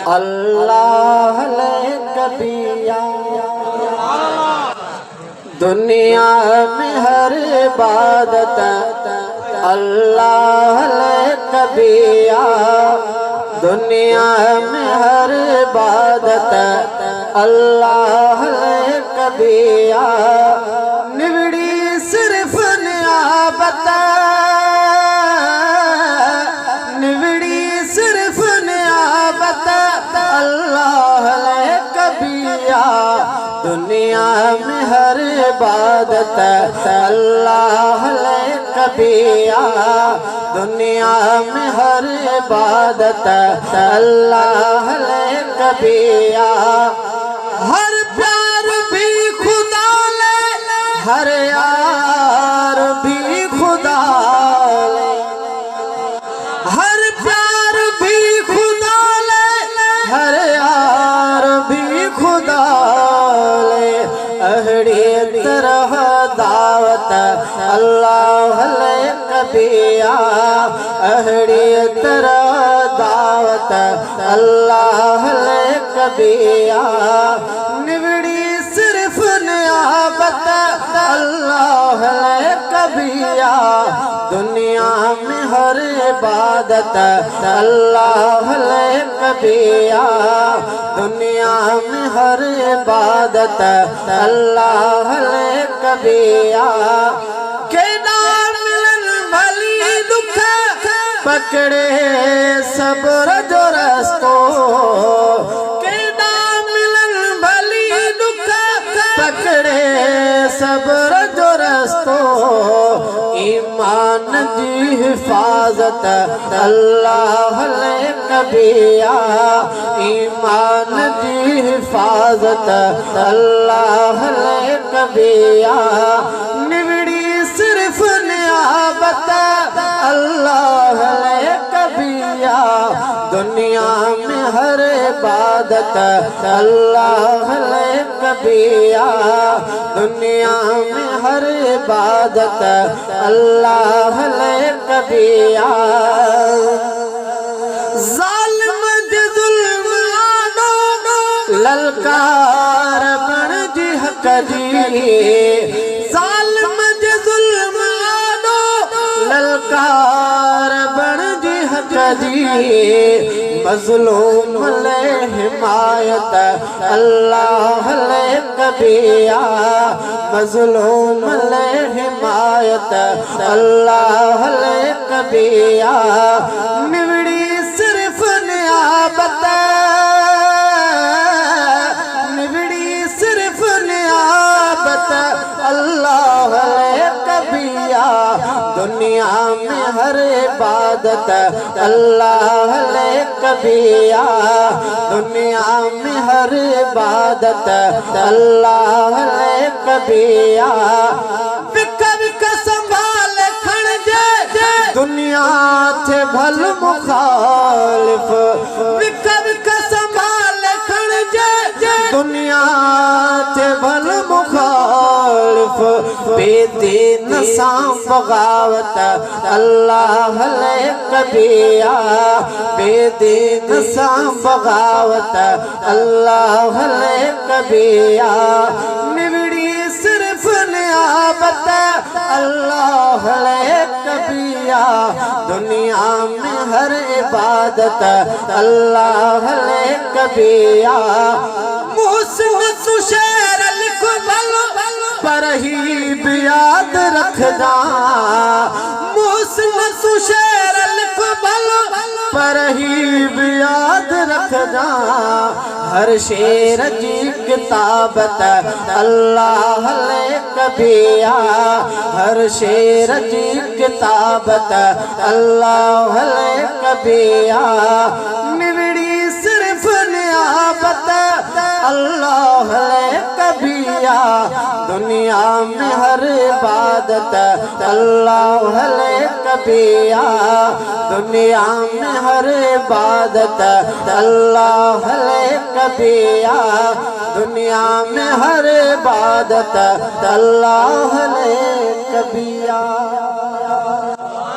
अल्लाह कबिया दुनिया में हर इबादत अल्लाह कबिया दुनिया में हर इबादत अल्लाह कबिया निवड़ी सिर्फ नियाबत निवड़ी सिर्फ नियाबत अल्लाह कबिया दुनिया में हर इबादत अल्लाह कबिया दुनिया में हर इबादत अल्लाह कबिया हर प्यार भी खुदा ले हर यार भी खुदा ले हर प्यार भी खुदा ले हर यार भी खुदा ले अहड़ी तरह दावत अल्लाह कबिया अहड़ी तरह दावत अल्लाह कबिया निवड़ी सिर्फ नियाबत अल्लाह कबिया दुनिया में हर इबादत अल्लाह कबिया दुनिया में हर इबादत अल्लाह कबिया के नाम मिलन भली दुख पकड़े सब्र जो रस्तो के नाम मिलन भली दुख पकड़े सब्र जो रस्तो ईमान जी हिफाजत अल्लाह कबिया ईमान जी हिफाजत अल्लाह कबिया निवड़ी सिर्फ नियाबत अल्लाह कबिया दुनिया में हर इबादत अल्लाह कबिया दुनिया में हर इबादत अल्लाह कबिया जालिम दे जुल्म आनो ललकार बन जी हक जी जालिम दे जुल्म आनो ललकार बन जी हक जी मज़लूम ले हिमायत अल्लाह कबिया मज़लूम ले हिमायत अल्लाह कबिया निवड़ी सिर्फ नियाबत निवड़ी सिर्फ नियाबत अल्लाह कबिया दुनिया में हर इबादत अल्लाह कबिया दुनिया में हर इबादत अल्लाह कबिया विक विक संभाल खण जे दुनिया थे भल मुखालिफ विक विक संभाल खण जे दुनिया थे भल मुखालिफ बेदीन सा बगावत अल्लाह कबिया बेदीन सा बगावत अल्लाह कबिया निवड़ी सिर्फ नियाबत अल्लाह कबिया दुनिया में हर इबादत अल्लाह कबिया मुहसिन सुशैर लिख भलो पर ही याद रखना मुहसिन सुशैर लिख भलो पर ही याद रखना हर शेर जी किताबत अल्लाह कबिया हर शेर जी किताबत अल्लाह कबिया निवड़ी सिर्फ नियाबत अल्लाह कबिया दुनिया में हर इबादत अल्लाह कबिया दुनिया में हर इबादत अल्लाह कबिया दुनिया में हर इबादत अल्लाह कबिया।